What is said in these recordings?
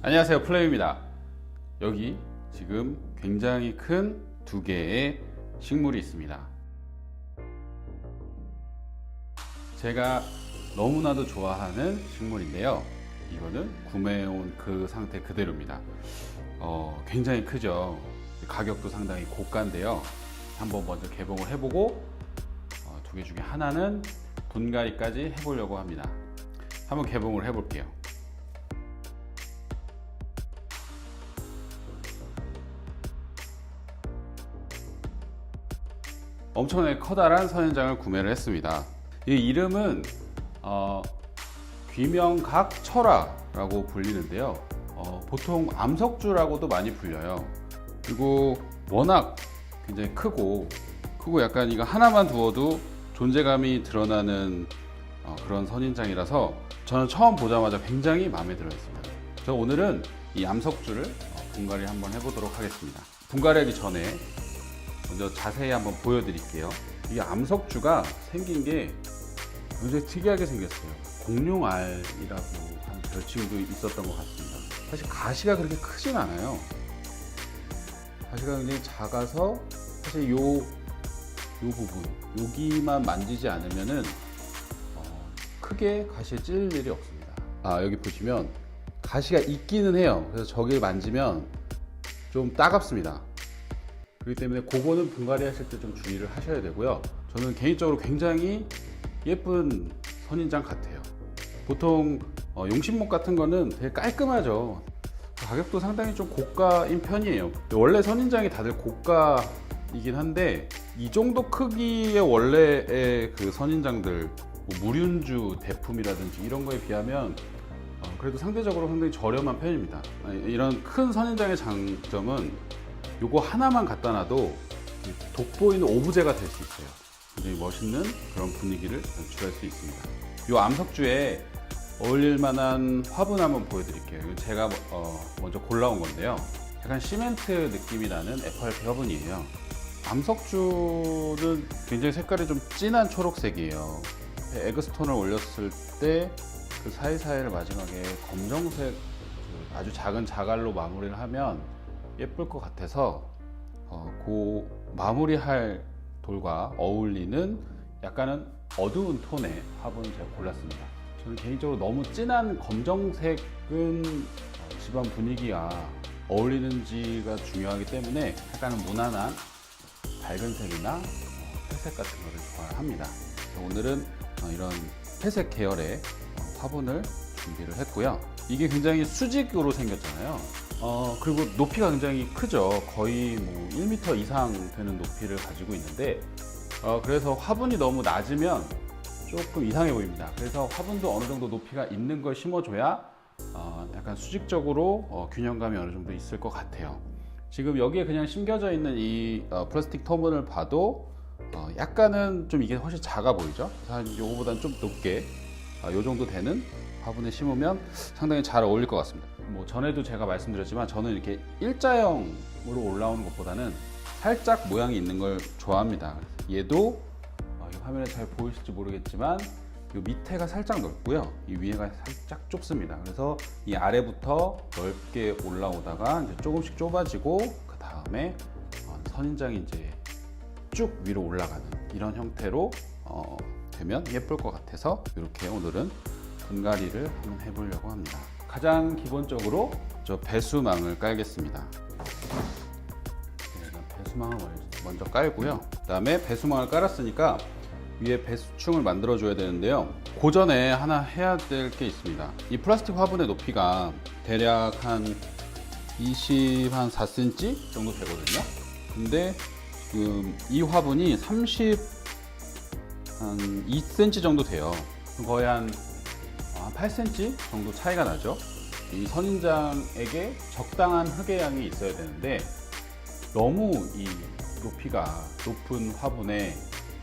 안녕하세요, 플레이입니다. 여기 지금 굉장히 큰 두 개의 식물이 있습니다. 제가 너무나도 좋아하는 식물인데요, 이거는 구매해온 그 상태 그대로입니다. 굉장히 크죠. 가격도 상당히 고가인데요, 한번 먼저 개봉을 해보고 두 개 중에 하나는 분갈이까지 해보려고 합니다. 한번 개봉을 해볼게요. 엄청나게 커다란 선인장을 구매를 했습니다. 이 이름은 귀명각철화라고 불리는데요, 보통 암석주라고도 많이 불려요. 그리고 워낙 굉장히 크고 약간 이거 하나만 두어도 존재감이 드러나는 그런 선인장이라서 저는 처음 보자마자 굉장히 마음에 들었습니다. 그래서 오늘은 이 암석주를 분갈이 한번 해보도록 하겠습니다. 분갈이하기 전에 먼저 자세히 한번 보여드릴게요. 이 암석주가 생긴 게 굉장히 특이하게 생겼어요. 공룡알이라고 한 별칭도 있었던 것 같습니다. 사실 가시가 그렇게 크진 않아요. 가시가 굉장히 작아서 사실 요 부분, 여기만 만지지 않으면은 크게 가시에 찔릴 일이 없습니다. 여기 보시면 가시가 있기는 해요. 그래서 저기를 만지면 좀 따갑습니다. 그렇기 때문에 그거는 분갈이 하실 때 좀 주의를 하셔야 되고요. 저는 개인적으로 굉장히 예쁜 선인장 같아요. 보통 용신목 같은 거는 되게 깔끔하죠. 가격도 상당히 좀 고가인 편이에요. 원래 선인장이 다들 고가이긴 한데 이 정도 크기의 원래의 그 선인장들, 뭐 무륜주 대품이라든지 이런 거에 비하면 그래도 상대적으로 상당히 저렴한 편입니다. 이런 큰 선인장의 장점은 요거 하나만 갖다 놔도 돋보이는 오브제가 될 수 있어요. 굉장히 멋있는 그런 분위기를 연출할 수 있습니다. 요 암석주에 어울릴 만한 화분 한번 보여드릴게요. 이건 제가 먼저 골라온 건데요, 약간 시멘트 느낌이 나는 FRP 화분이에요. 암석주는 굉장히 색깔이 좀 진한 초록색이에요. 에그스톤을 올렸을 때 그 사이사이를 마지막에 검정색 아주 작은 자갈로 마무리를 하면 예쁠 것 같아서 그 마무리할 돌과 어울리는 약간은 어두운 톤의 화분을 제가 골랐습니다. 저는 개인적으로 너무 진한 검정색은 집안 분위기가 어울리는지가 중요하기 때문에 약간은 무난한 밝은 색이나 회색 같은 거를 좋아합니다. 오늘은 이런 회색 계열의 화분을 준비를 했고요. 이게 굉장히 수직으로 생겼잖아요. 그리고 높이가 굉장히 크죠. 거의 뭐 1m 이상 되는 높이를 가지고 있는데 그래서 화분이 너무 낮으면 조금 이상해 보입니다. 그래서 화분도 어느 정도 높이가 있는 걸 심어줘야 약간 수직적으로 균형감이 어느 정도 있을 것 같아요. 지금 여기에 그냥 심겨져 있는 이 플라스틱 토분을 봐도 약간은 좀 이게 훨씬 작아 보이죠. 한 요거보다는 좀 높게 요 정도 되는 화분에 심으면 상당히 잘 어울릴 것 같습니다. 뭐 전에도 제가 말씀드렸지만 저는 이렇게 일자형으로 올라오는 것보다는 살짝 모양이 있는 걸 좋아합니다. 얘도 화면에 잘 보이실지 모르겠지만 이 밑에가 살짝 넓고요, 이 위에가 살짝 좁습니다. 그래서 이 아래부터 넓게 올라오다가 이제 조금씩 좁아지고 그 다음에 선인장이 이제 쭉 위로 올라가는 이런 형태로 되면 예쁠 것 같아서 이렇게 오늘은 분갈이를 한번 해보려고 합니다. 가장 기본적으로 저 배수망을 깔겠습니다. 배수망을 먼저 깔고요. 그 다음에 배수망을 깔았으니까 위에 배수충을 만들어 줘야 되는데요, 그 전에 하나 해야 될 게 있습니다. 이 플라스틱 화분의 높이가 대략 한 24cm 정도 되거든요. 근데 지금 이 화분이 32cm 정도 돼요. 거의 한 8cm 정도 차이가 나죠. 이 선인장에게 적당한 흙의 양이 있어야 되는데 너무 이 높이가 높은 화분에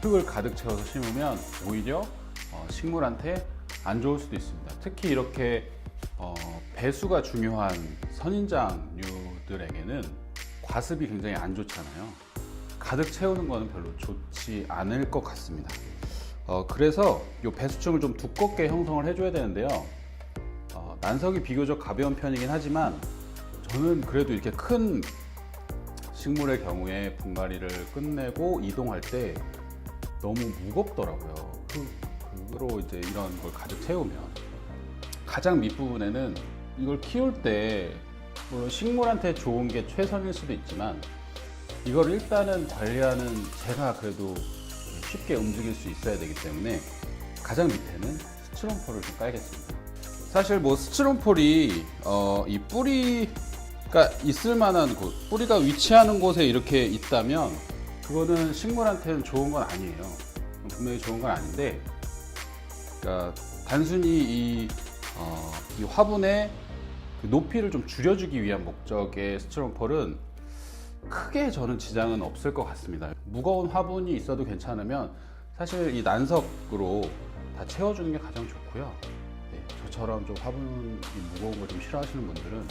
흙을 가득 채워서 심으면 오히려 식물한테 안 좋을 수도 있습니다. 특히 이렇게 배수가 중요한 선인장류들에게는 과습이 굉장히 안 좋잖아요. 가득 채우는 거는 별로 좋지 않을 것 같습니다. 그래서 이 배수층을 좀 두껍게 형성을 해줘야 되는데요, 난석이 비교적 가벼운 편이긴 하지만 저는 그래도 이렇게 큰 식물의 경우에 분갈이를 끝내고 이동할 때 너무 무겁더라고요. 흙으로 이제 이런 걸 가득 채우면 가장 밑부분에는 이걸 키울 때 물론 식물한테 좋은 게 최선일 수도 있지만 이걸 일단은 관리하는 제가 그래도 쉽게 움직일 수 있어야 되기 때문에 가장 밑에는 스티로폼을 좀 깔겠습니다. 사실 뭐 스티로폼이 이 뿌리가 있을 만한 곳, 뿌리가 위치하는 곳에 이렇게 있다면 그거는 식물한테는 좋은 건 아니에요. 분명히 좋은 건 아닌데, 그러니까 단순히 이 화분의 그 높이를 좀 줄여주기 위한 목적의 스티로폼은 크게 저는 지장은 없을 것 같습니다. 무거운 화분이 있어도 괜찮으면 사실 이 난석으로 다 채워주는 게 가장 좋고요. 네, 저처럼 좀 화분이 무거운 거 좀 싫어하시는 분들은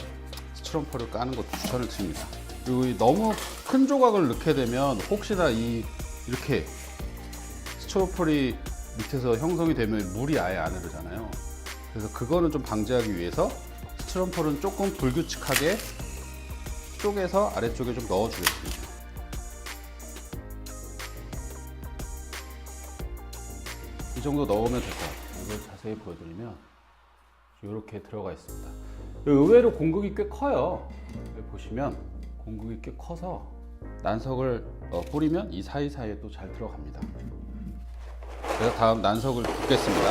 스티로폼을 까는 것도 추천을 드립니다. 그리고 너무 큰 조각을 넣게 되면 혹시나 이렇게 스티로폼이 밑에서 형성이 되면 물이 아예 안 흐르잖아요. 그래서 그거는 좀 방지하기 위해서 스티로폼은 조금 불규칙하게 쪼개서 아래쪽에 좀 넣어주겠습니다. 이 정도 넣으면 될 것 같아요. 이걸 자세히 보여드리면 이렇게 들어가 있습니다. 의외로 공극이 꽤 커요. 여기 보시면 공극이 꽤 커서 난석을 뿌리면 이 사이사이에 또 잘 들어갑니다. 그래서 다음 난석을 붓겠습니다.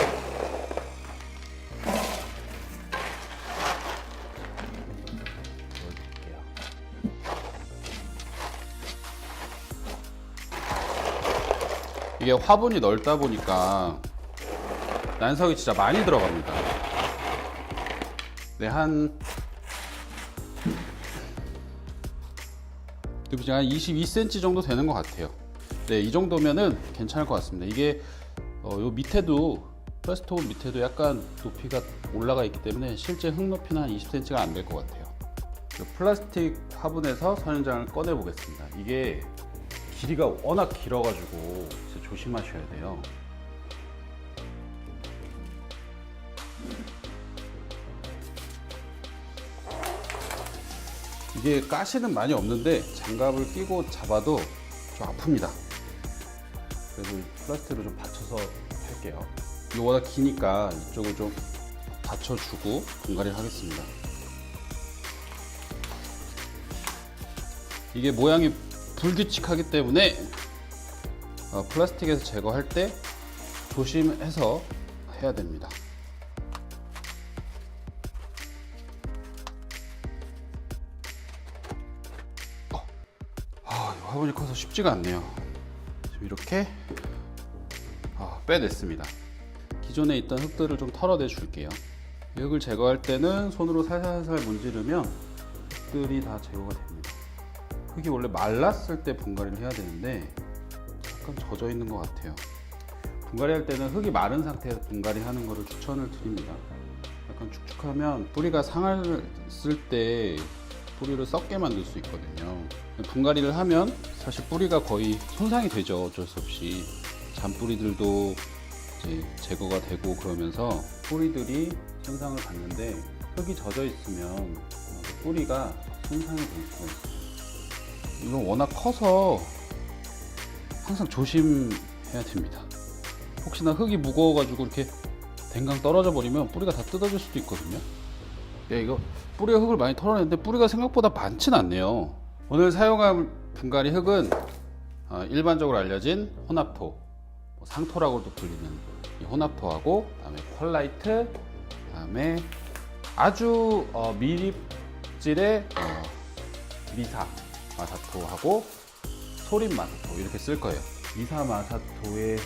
이게 화분이 넓다 보니까 난석이 진짜 많이 들어갑니다. 네, 한 22cm 정도 되는 것 같아요. 네, 이 정도면은 괜찮을 것 같습니다. 이게 요 밑에도 플라스틱 밑에도 약간 높이가 올라가 있기 때문에 실제 흙 높이는 한 20cm가 안 될 것 같아요. 플라스틱 화분에서 선인장을 꺼내 보겠습니다. 이게 길이가 워낙 길어가지고 진짜 조심하셔야 돼요. 이게 가시는 많이 없는데 장갑을 끼고 잡아도 좀 아픕니다. 그래서 플라스틱으로 좀 받쳐서 할게요. 이거 워낙 기니까 이쪽을 좀 받쳐주고 분갈이를 하겠습니다. 이게 모양이 불규칙하기 때문에 플라스틱에서 제거할 때 조심해서 해야 됩니다. 화분이 커서 쉽지가 않네요. 지금 이렇게 빼냈습니다. 기존에 있던 흙들을 좀 털어내 줄게요. 이 흙을 제거할 때는 손으로 살살살 문지르면 흙들이 다 제거가 됩니다. 흙이 원래 말랐을 때 분갈이를 해야 되는데 약간 젖어 있는 것 같아요. 분갈이 할 때는 흙이 마른 상태에서 분갈이 하는 것을 추천을 드립니다. 약간 축축하면 뿌리가 상했을 때 뿌리를 썩게 만들 수 있거든요. 분갈이를 하면 사실 뿌리가 거의 손상이 되죠. 어쩔 수 없이 잔뿌리들도 이제 제거가 되고 그러면서 뿌리들이 손상을 받는데 흙이 젖어 있으면 뿌리가 손상이 될 수가 있어요. 이건 워낙 커서 항상 조심해야 됩니다. 혹시나 흙이 무거워가지고 이렇게 댕강 떨어져 버리면 뿌리가 다 뜯어질 수도 있거든요. 이거 뿌리가 흙을 많이 털어냈는데 뿌리가 생각보다 많진 않네요. 오늘 사용할 분갈이 흙은 일반적으로 알려진 혼합토, 상토라고도 불리는 이 혼합토하고 그다음에 펄라이트, 그다음에 아주 미립질의 미사 마사토하고 소림 마사토 이렇게 쓸 거예요. 미사 마사토의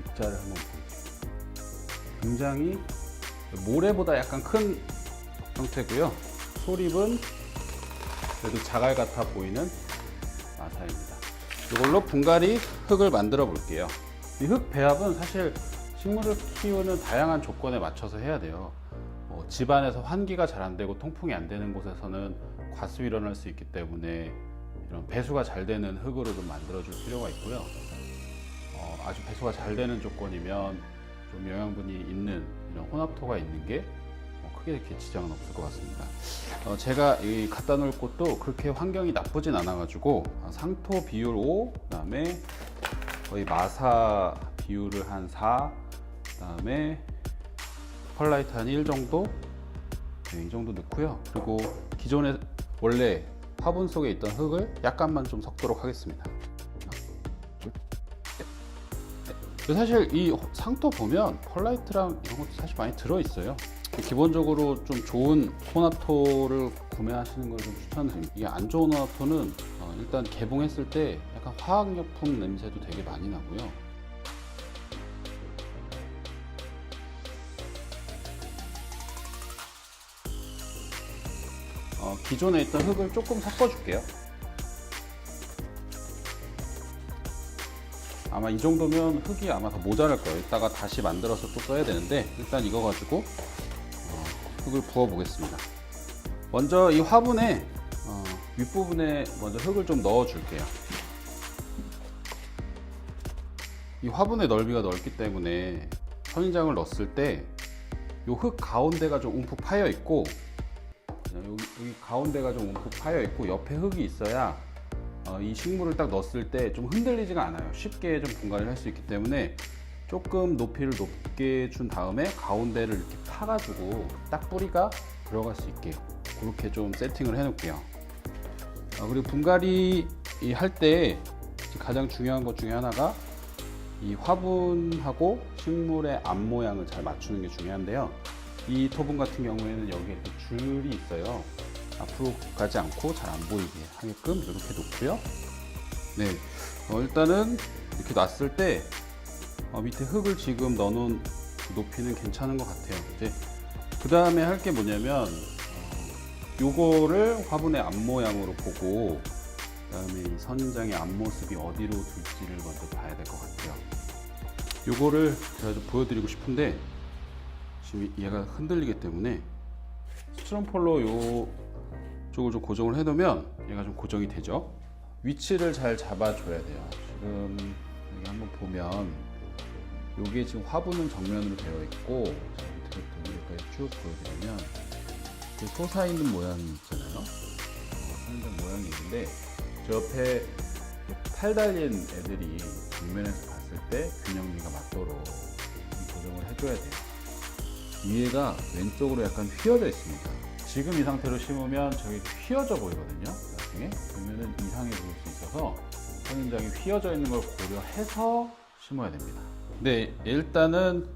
입자를 한번 보세요. 굉장히 모래보다 약간 큰 형태고요. 소립은 그래도 자갈 같아 보이는 마사입니다. 이걸로 분갈이 흙을 만들어 볼게요. 이 흙 배합은 사실 식물을 키우는 다양한 조건에 맞춰서 해야 돼요. 집안에서 환기가 잘 안 되고 통풍이 안 되는 곳에서는 과습이 일어날 수 있기 때문에 이런 배수가 잘 되는 흙으로 좀 만들어 줄 필요가 있고요. 아주 배수가 잘 되는 조건이면 좀 영양분이 있는 이런 혼합토가 있는 게 크게 이렇게 지장은 없을 것 같습니다. 제가 이 갖다 놓을 곳도 그렇게 환경이 나쁘진 않아 가지고 상토 비율 5, 그다음에 거의 마사 비율을 한 4, 그다음에 펄라이트 한 1 정도, 네, 이 정도 넣고요. 그리고 기존에 원래 화분 속에 있던 흙을 약간만 좀 섞도록 하겠습니다. 사실 이 상토 보면 펄라이트랑 이런 것도 사실 많이 들어있어요. 기본적으로 좀 좋은 토마토를 구매하시는 걸 좀 추천드립니다. 이게 안 좋은 토마토는 일단 개봉했을 때 약간 화학약품 냄새도 되게 많이 나고요. 기존에 있던 흙을 조금 섞어줄게요. 아마 이 정도면 흙이 아마 더 모자랄 거예요. 이따가 다시 만들어서 또 써야 되는데 일단 이거 가지고 흙을 부어 보겠습니다. 먼저 이 화분에 윗부분에 먼저 흙을 좀 넣어 줄게요. 이 화분의 넓이가 넓기 때문에 선인장을 넣었을 때 이 흙 가운데가 좀 움푹 파여 있고, 여기 가운데가 좀 움푹 파여 있고 옆에 흙이 있어야 이 식물을 딱 넣었을 때 좀 흔들리지가 않아요. 쉽게 좀 분갈이를 할 수 있기 때문에 조금 높이를 높게 준 다음에 가운데를 이렇게 파가지고 딱 뿌리가 들어갈 수 있게 그렇게 좀 세팅을 해 놓을게요. 그리고 분갈이 할 때 가장 중요한 것 중에 하나가 이 화분하고 식물의 앞 모양을 잘 맞추는 게 중요한데요. 이 토분 같은 경우에는 여기에 이렇게 줄이 있어요. 앞으로 가지 않고 잘 안 보이게 하게끔 이렇게 놓고요. 네, 일단은 이렇게 놨을 때 밑에 흙을 지금 넣어놓은 높이는 괜찮은 것 같아요. 이제 그 다음에 할 게 뭐냐면 요거를 화분의 앞모양으로 보고 그 다음에 이 선인장의 앞모습이 어디로 둘지를 먼저 봐야 될 것 같아요. 요거를 제가 좀 보여드리고 싶은데 지금 얘가 흔들리기 때문에 스티로폴로 요 쪽을 좀 고정을 해 놓으면 얘가 좀 고정이 되죠. 위치를 잘 잡아줘야 돼요. 지금 여기 한번 보면 요게 지금 화분은 정면으로 되어 있고, 밑에부터 위에까지 쭉 보여드리면 그 솟아있는 모양이 있잖아요. 선인장 모양이 있는데 저 옆에 탈 달린 애들이 정면에서 봤을 때 균형비가 맞도록 고정을 해줘야 돼요. 위에가 왼쪽으로 약간 휘어져 있습니다. 지금 이 상태로 심으면 저기 휘어져 보이거든요. 나중에 그러면은 이상해 보일 수 있어서 선인장이 휘어져 있는 걸 고려해서 심어야 됩니다. 네, 일단은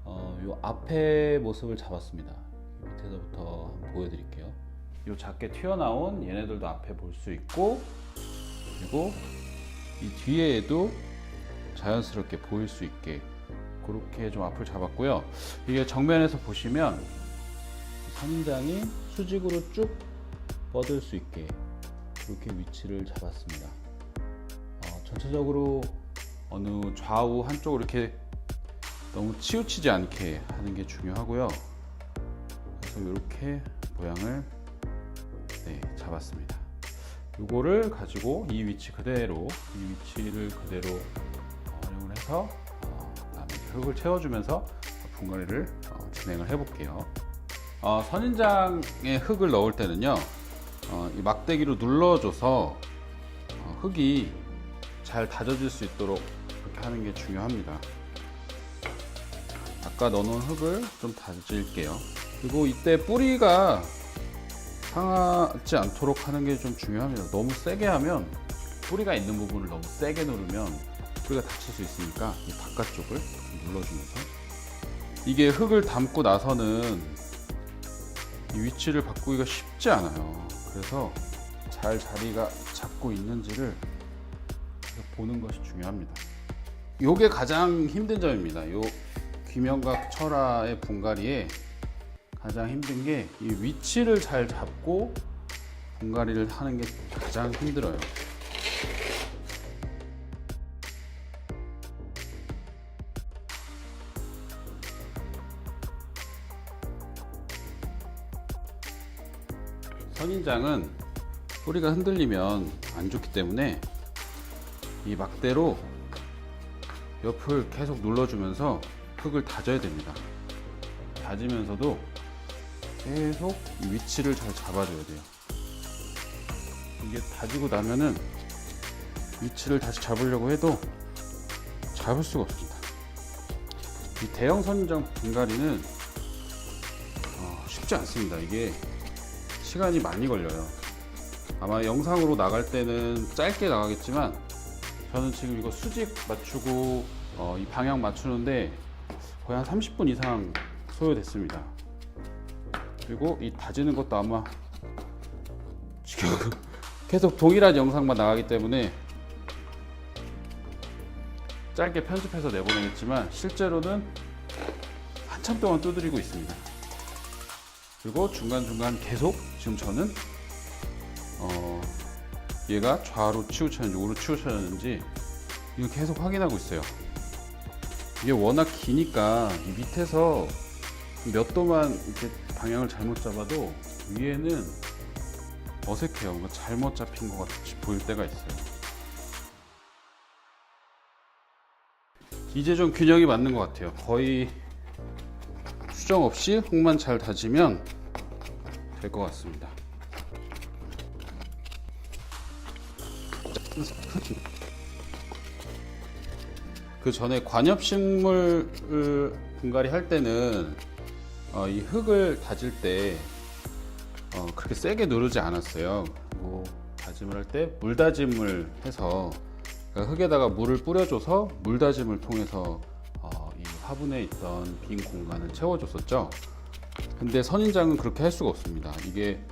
요 앞에 모습을 잡았습니다. 밑에서부터 한번 보여드릴게요. 요 작게 튀어나온 얘네들도 앞에 볼 수 있고, 그리고 이 뒤에도 자연스럽게 보일 수 있게 그렇게 좀 앞을 잡았고요. 이게 정면에서 보시면 선인장이 수직으로 쭉 뻗을 수 있게 그렇게 위치를 잡았습니다. 전체적으로 어느 좌우 한쪽으로 이렇게 너무 치우치지 않게 하는 게 중요하고요. 그래서 이렇게 모양을 잡았습니다. 이거를 가지고 이 위치 그대로, 이 위치를 그대로 활용을 해서 그다음에 흙을 채워주면서 분갈이를 진행을 해볼게요. 선인장에 흙을 넣을 때는요, 이 막대기로 눌러줘서 흙이 잘 다져질 수 있도록 그렇게 하는 게 중요합니다. 아까 넣어놓은 흙을 좀 다질게요. 그리고 이때 뿌리가 상하지 않도록 하는 게 좀 중요합니다. 너무 세게 하면, 뿌리가 있는 부분을 너무 세게 누르면 뿌리가 다칠 수 있으니까 이 바깥쪽을 눌러주면서, 이게 흙을 담고 나서는 이 위치를 바꾸기가 쉽지 않아요. 그래서 잘 자리가 잡고 있는지를 보는 것이 중요합니다. 요게 가장 힘든 점입니다. 요 귀명각 철화의 분갈이에 가장 힘든 게 이 위치를 잘 잡고 분갈이를 하는 게 가장 힘들어요. 선인장은 뿌리가 흔들리면 안 좋기 때문에 이 막대로 옆을 계속 눌러주면서 흙을 다져야 됩니다. 다지면서도 계속 이 위치를 잘 잡아줘야 돼요. 이게 다지고 나면은 위치를 다시 잡으려고 해도 잡을 수가 없습니다. 이 대형 선인장 분갈이는 쉽지 않습니다. 이게 시간이 많이 걸려요. 아마 영상으로 나갈 때는 짧게 나가겠지만 저는 지금 이거 수직 맞추고 이 방향 맞추는데 거의 한 30분 이상 소요됐습니다. 그리고 이 다지는 것도 아마 지금 계속 동일한 영상만 나가기 때문에 짧게 편집해서 내보내겠지만 실제로는 한참 동안 두드리고 있습니다. 그리고 중간중간 계속 지금 저는 얘가 좌로 치우쳤는지 우로 치우쳤는지 이거 계속 확인하고 있어요. 이게 워낙 기니까 이 밑에서 몇 도만 이렇게 방향을 잘못 잡아도 위에는 어색해요. 뭔가 잘못 잡힌 것 같이 보일 때가 있어요. 이제 좀 균형이 맞는 것 같아요. 거의 수정 없이 흙만 잘 다지면 될 것 같습니다. 그 전에 관엽식물 분갈이 할 때는 이 흙을 다질 때 그렇게 세게 누르지 않았어요. 그리고 다짐을 할 때 물다짐을 해서 그러니까 흙에다가 물을 뿌려줘서 물다짐을 통해서 이 화분에 있던 빈 공간을 채워줬었죠. 근데 선인장은 그렇게 할 수가 없습니다. 이게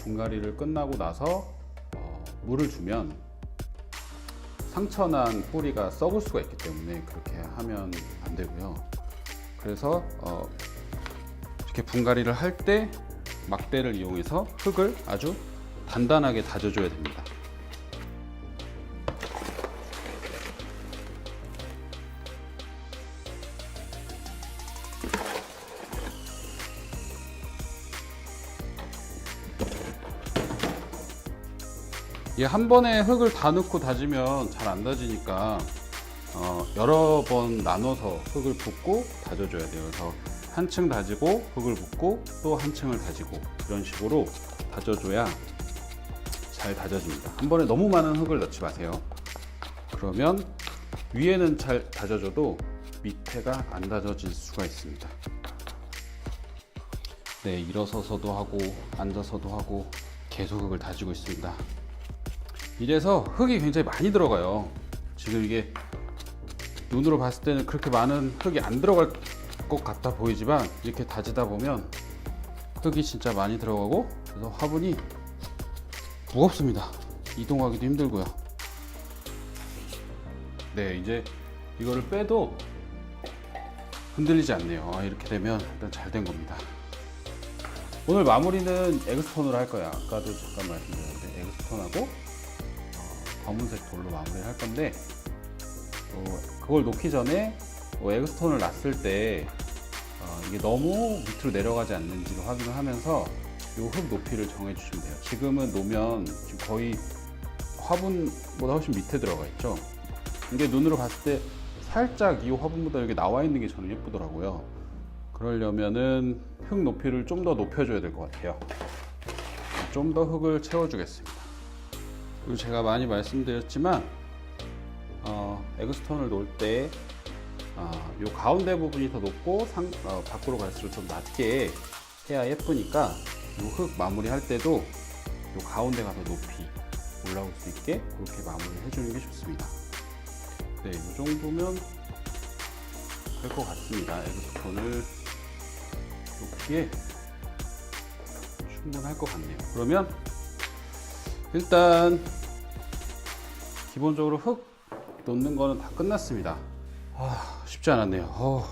분갈이를 끝나고 나서 물을 주면 상처난 뿌리가 썩을 수가 있기 때문에 그렇게 하면 안 되고요. 그래서 이렇게 분갈이를 할 때 막대를 이용해서 흙을 아주 단단하게 다져줘야 됩니다. 한 번에 흙을 다 넣고 다지면 잘 안 다지니까 여러 번 나눠서 흙을 붓고 다져줘야 돼요. 그래서 한층 다지고 흙을 붓고 또 한 층을 다지고 이런 식으로 다져줘야 잘 다져집니다. 한 번에 너무 많은 흙을 넣지 마세요. 그러면 위에는 잘 다져져도 밑에가 안 다져질 수가 있습니다. 네, 일어서서도 하고 앉아서도 하고 계속 흙을 다지고 있습니다. 이래서 흙이 굉장히 많이 들어가요. 지금 이게 눈으로 봤을 때는 그렇게 많은 흙이 안 들어갈 것 같아 보이지만 이렇게 다지다 보면 흙이 진짜 많이 들어가고 그래서 화분이 무겁습니다. 이동하기도 힘들고요. 네, 이제 이거를 빼도 흔들리지 않네요. 이렇게 되면 일단 잘 된 겁니다. 오늘 마무리는 에그스톤으로 할 거야. 아까도 잠깐 말씀드렸는데 에그스톤하고 검은색 돌로 마무리를 할 건데 그걸 놓기 전에 에그스톤을 놨을 때 이게 너무 밑으로 내려가지 않는지를 확인을 하면서 이 흙 높이를 정해 주시면 돼요. 지금은 놓으면 지금 거의 화분보다 훨씬 밑에 들어가 있죠. 이게 눈으로 봤을 때 살짝 이 화분보다 여기 나와 있는 게 저는 예쁘더라고요. 그러려면은 흙 높이를 좀 더 높여줘야 될 것 같아요. 좀 더 흙을 채워주겠습니다. 그리고 제가 많이 말씀드렸지만 에그스톤을 놓을 때 요 가운데 부분이 더 높고 밖으로 갈수록 좀 낮게 해야 예쁘니까 요 흙 마무리 할 때도 요 가운데가 더 높이 올라올 수 있게 그렇게 마무리를 해주는 게 좋습니다. 네, 이 정도면 될 것 같습니다. 에그스톤을 놓기에 충분할 것 같네요. 그러면 일단 기본적으로 흙 놓는 거는 다 끝났습니다. 쉽지 않았네요.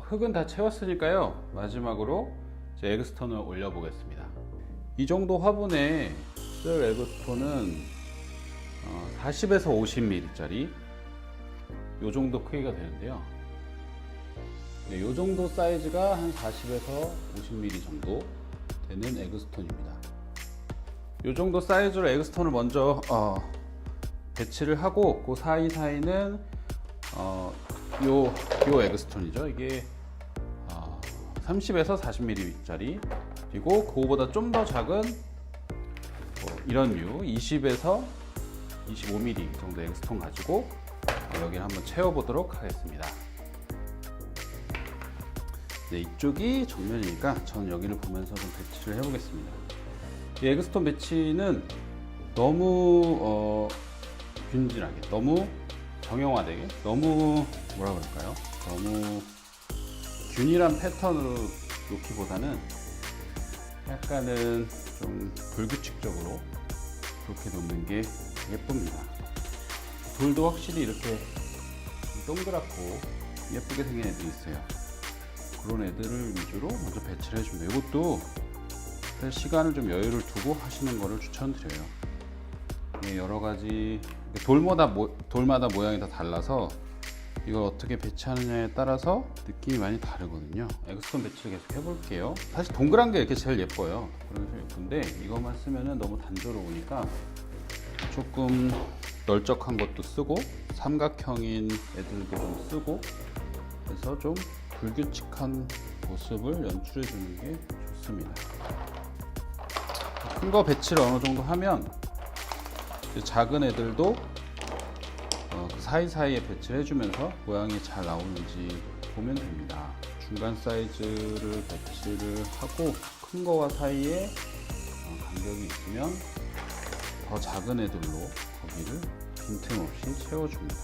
흙은 다 채웠으니까요. 마지막으로 이제 에그스톤을 올려 보겠습니다. 이 정도 화분에 쓸 에그스톤은 40에서 50mm 짜리 요 정도 크기가 되는데요. 네, 요 정도 사이즈가 한 40에서 50mm 정도 되는 에그스톤입니다. 요 정도 사이즈로 에그스톤을 먼저 배치를 하고 그 사이사이는 요 에그스톤이죠. 이게 30에서 40mm짜리, 그리고 그거보다 좀 더 작은 이런 류 20에서 25mm 정도 엑스톤 가지고 여기를 한번 채워보도록 하겠습니다. 네, 이쪽이 정면이니까 저는 여기를 보면서 좀 배치를 해보겠습니다. 이 엑스톤 배치는 너무 균질하게, 너무 정형화되게, 너무 뭐라 그럴까요? 너무 균일한 패턴으로 놓기보다는 약간은 좀 불규칙적으로 그렇게 놓는 게 예쁩니다. 돌도 확실히 이렇게 좀 동그랗고 예쁘게 생긴 애들이 있어요. 그런 애들을 위주로 먼저 배치를 해줍니다. 이것도 시간을 좀 여유를 두고 하시는 거를 추천드려요. 여러 가지 돌마다 모양이 다 달라서 이걸 어떻게 배치하느냐에 따라서 느낌이 많이 다르거든요. 엑스톤 배치를 계속 해볼게요. 사실 동그란 게 이렇게 제일 예뻐요. 그래서 예쁜데 이것만 쓰면은 너무 단조로우니까 조금 널쩍한 것도 쓰고 삼각형인 애들도 좀 쓰고 그래서 좀 불규칙한 모습을 연출해 주는 게 좋습니다. 큰 거 배치를 어느 정도 하면 작은 애들도 그 사이사이에 배치를 해주면서 모양이 잘 나오는지 보면 됩니다. 중간 사이즈를 배치를 하고 큰 거와 사이에 간격이 있으면 더 작은 애들로 거기를 빈틈없이 채워줍니다.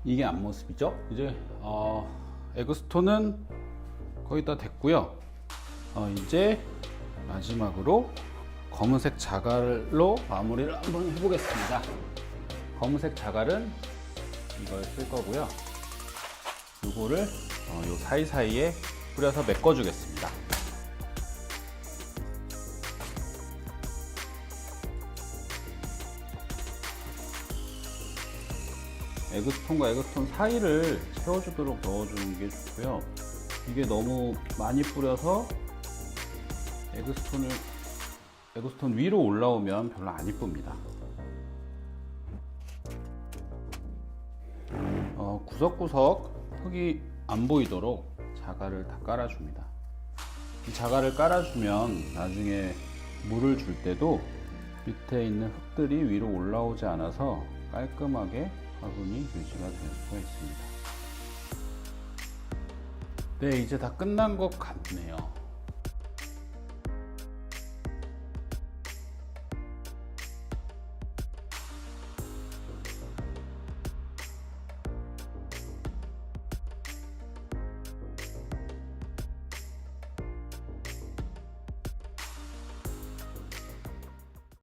이게 앞모습이죠. 이제 엑스톤은 거의 다 됐고요. 이제 마지막으로 검은색 자갈로 마무리를 한번 해보겠습니다. 검은색 자갈은 이걸 쓸 거고요. 이거를 요 사이사이에 뿌려서 메꿔 주겠습니다. 에그스톤과 에그스톤 사이를 채워주도록 넣어주는 게 좋고요. 이게 너무 많이 뿌려서 에그스톤 위로 올라오면 별로 안 이쁩니다. 구석구석 흙이 안 보이도록 자갈을 다 깔아줍니다. 이 자갈을 깔아주면 나중에 물을 줄 때도 밑에 있는 흙들이 위로 올라오지 않아서 깔끔하게 화분이 유지가 될 수가 있습니다. 네, 이제 다 끝난 것 같네요.